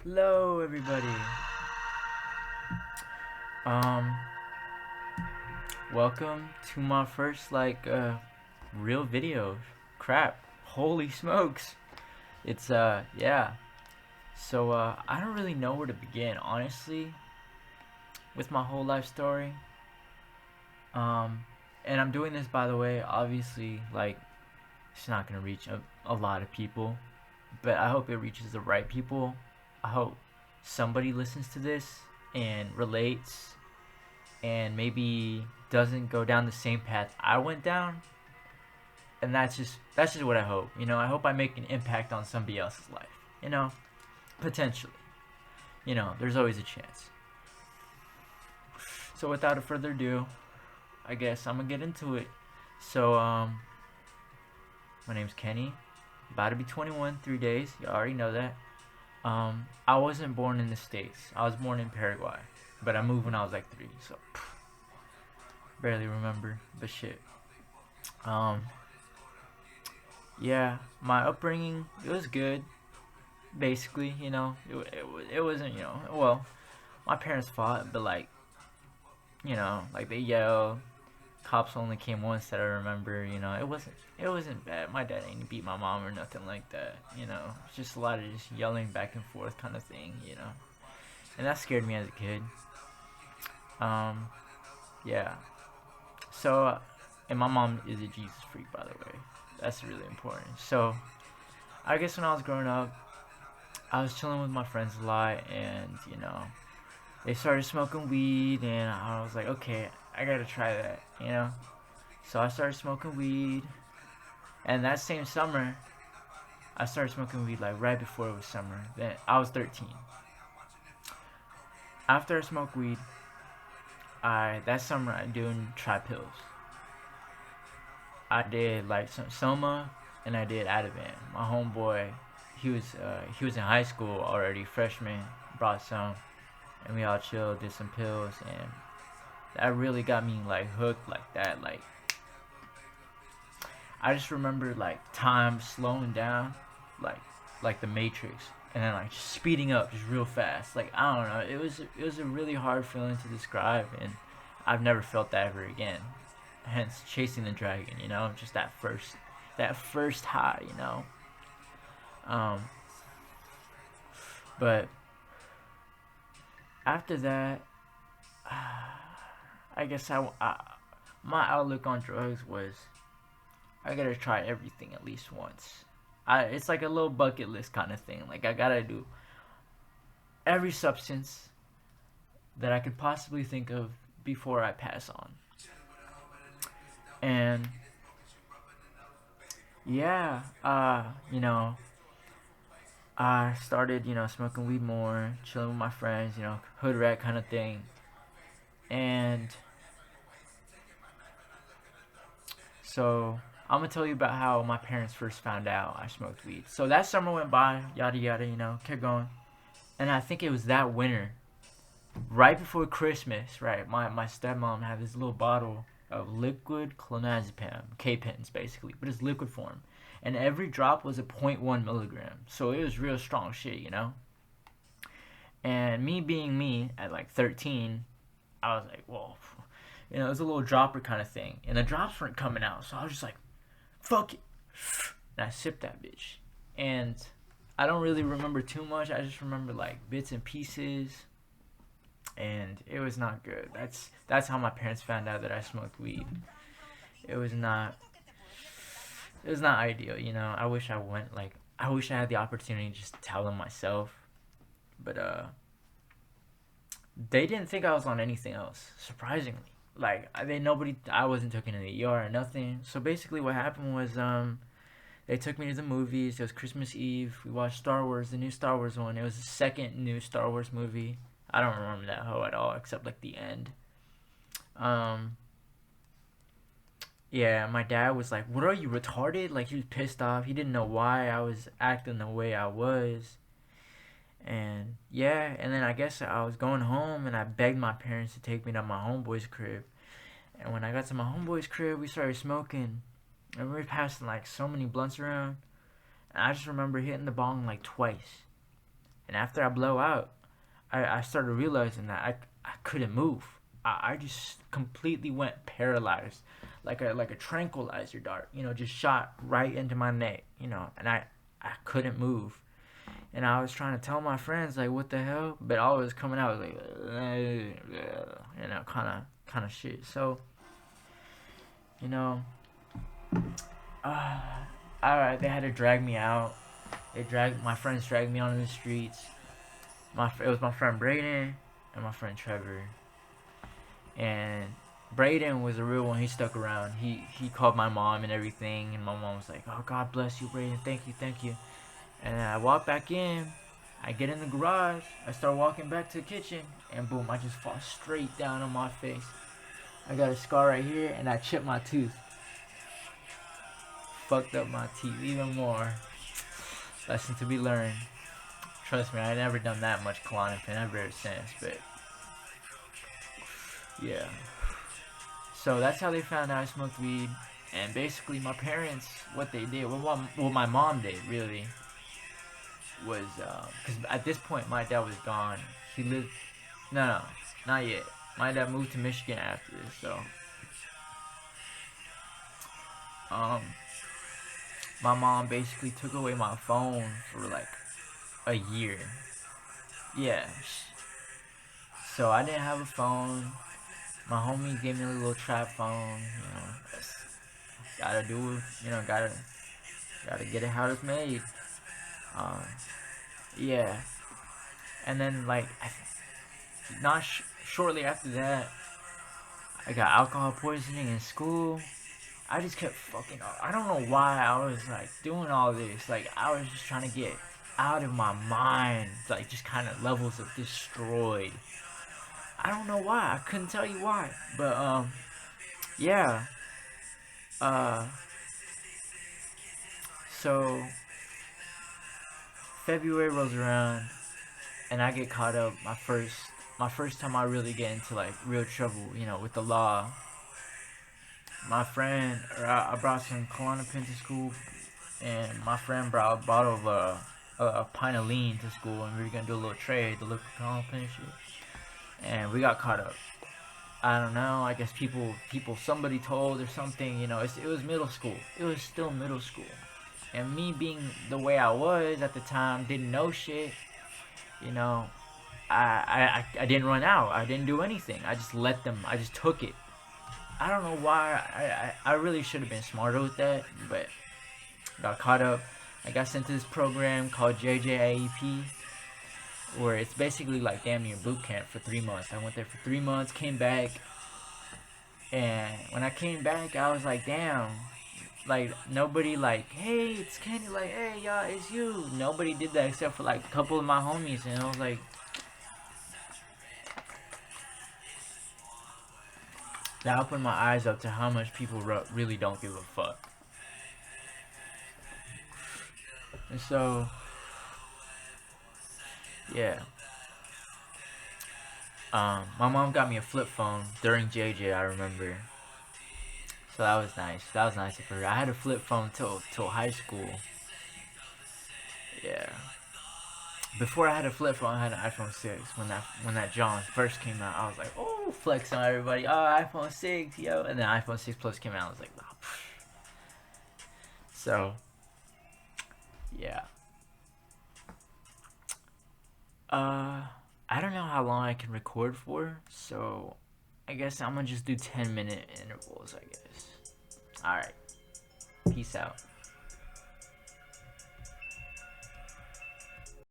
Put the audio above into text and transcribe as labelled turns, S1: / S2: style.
S1: Hello, everybody. Um, welcome to my first real video. Crap! Holy smokes! It's yeah. So I don't really know where to begin, honestly, with my whole life story. Um, and I'm doing this, by the way. Obviously, it's not gonna reach a lot of people, but I hope it reaches the right people. I hope somebody listens to this and relates and maybe doesn't go down the same path I went down. And that's just what I hope. I hope I make an impact on somebody else's life. Potentially. There's always a chance. So without further ado, I guess I'm gonna get into it. So my name's Kenny. About to be 21, 3 days. You already know that. I wasn't born in the States. I was born in Paraguay, but I moved when I was like 3. So barely remember, but shit. Um, yeah, my upbringing, it was good. Basically, it wasn't, well, my parents fought, but they yelled. Cops only came once that I remember. It wasn't bad. My dad ain't beat my mom or nothing like that. It's just a lot of just yelling back and forth kind of thing. And that scared me as a kid. Um, yeah. So, and my mom is a Jesus freak, by the way. That's really important. So, I guess when I was growing up, I was chilling with my friends a lot, and they started smoking weed, and I was like, okay, I gotta try that. So I started smoking weed, and that same summer, I started smoking weed like right before it was summer. Then I was 13. After I smoked weed, I that summer I doing try pills. I did like some Soma, and I did Ativan. My homeboy, he was in high school already, freshman, brought some, and we all chilled, did some pills, and that really got me like hooked like that. Like I just remember like time slowing down, like like the Matrix, and then like just speeding up just real fast. Like I don't know, it was a really hard feeling to describe, and I've never felt that ever again. Hence chasing the dragon, just that first high. Um, but after that, I guess my outlook on drugs was I gotta try everything at least once. It's like a little bucket list kind of thing. Like I gotta do every substance that I could possibly think of before I pass on. And yeah, I started, smoking weed more, chilling with my friends, hood rat kind of thing. And so I'm gonna tell you about how my parents first found out I smoked weed. So that summer went by, yada yada, kept going. And I think it was that winter, right before Christmas, right? My stepmom had this little bottle of liquid clonazepam, K-pens basically, but it's liquid form, and every drop was a zero point 0.1 milligram, so it was real strong shit. And me being me at like 13, I was like, whoa, it was a little dropper kind of thing, and the drops weren't coming out, so I was just like, fuck it, and I sipped that bitch, and I don't really remember too much. I just remember like bits and pieces, and it was not good. That's how my parents found out that I smoked weed. It was not it was not ideal. I wish I had the opportunity to just tell them myself, but they didn't think I was on anything else. Surprisingly, I wasn't taken to the ER or nothing. So basically, what happened was they took me to the movies. It was Christmas Eve. We watched Star Wars, the new Star Wars one. It was the second new Star Wars movie. I don't remember that hoe at all, except like the end. Um, yeah, my dad was like, "What are you retarded?" Like he was pissed off. He didn't know why I was acting the way I was. And yeah, and then I guess I was going home, and I begged my parents to take me to my homeboy's crib. And when I got to my homeboy's crib, we started smoking, and we were passing like so many blunts around. And I just remember hitting the bong like twice. And after I blow out, I started realizing that I couldn't move. I just completely went paralyzed, like a tranquilizer dart, just shot right into my neck, and I couldn't move. And I was trying to tell my friends like, what the hell, but all it was coming out was like, kind of shit. So, you know, uh, all right, they had to drag me out. My friends dragged me onto the streets. It was my friend Braden and my friend Trevor. And Braden was a real one. He stuck around. He called my mom and everything, and my mom was like, "Oh, God bless you, Braden. Thank you, thank you." And then I walk back in. I get in the garage. I start walking back to the kitchen, and boom, I just fall straight down on my face. I got a scar right here, and I chipped my tooth. Fucked up my teeth even more. Lesson to be learned. Trust me, I never done that much Klonopin ever since, but yeah. So that's how they found out I smoked weed. And basically, my parents, what they did, what my mom did, really, was, because at this point, my dad was gone. He lived, no, not yet. My dad moved to Michigan after this, so, um, my mom basically took away my phone for like a year. Yeah. So I didn't have a phone. My homie gave me a little trap phone, gotta do, gotta get it how it's made. Um, yeah. And then like not shortly after that, I got alcohol poisoning in school. I just kept fucking up. I don't know why I was like doing all this. Like I was just trying to get out of my mind. Like just kind of levels of destroyed. I don't know why. I couldn't tell you why. But yeah. Uh, so February rolls around, and I get caught up. My first time I really get into like real trouble, with the law. My friend, or I brought some Klonopin to school, and my friend brought a bottle of a pint of lean to school, and we were gonna do a little trade, the liquid Klonopin and shit. And we got caught up. I don't know. I guess somebody told or something. It was middle school. It was still middle school, and me being the way I was at the time, didn't know shit. You know, I didn't run out. I didn't do anything. I just let them. I just took it. I don't know why. I really should have been smarter with that, but got caught up. I got sent to this program called JJAEP, where it's basically like damn near boot camp for 3 months. I went there for 3 months, came back, and when I came back, I was like, damn. Like nobody like, hey, it's Kenny. Like, hey, y'all, it's you. Nobody did that except for like a couple of my homies, and I was like, that opened my eyes up to how much people really don't give a fuck. And so, yeah. My mom got me a flip phone during JJ. I remember. So that was nice. That was nice of her. I had a flip phone till high school. Yeah. Before I had a flip phone, I had an iPhone 6. When that John first came out, I was like, oh, flex on everybody. Oh, iPhone 6, yo. And then iPhone 6 Plus came out. I was like, oh. So, yeah. I don't know how long I can record for, so I guess I'm gonna just do 10-minute intervals, I guess. Alright. Peace out.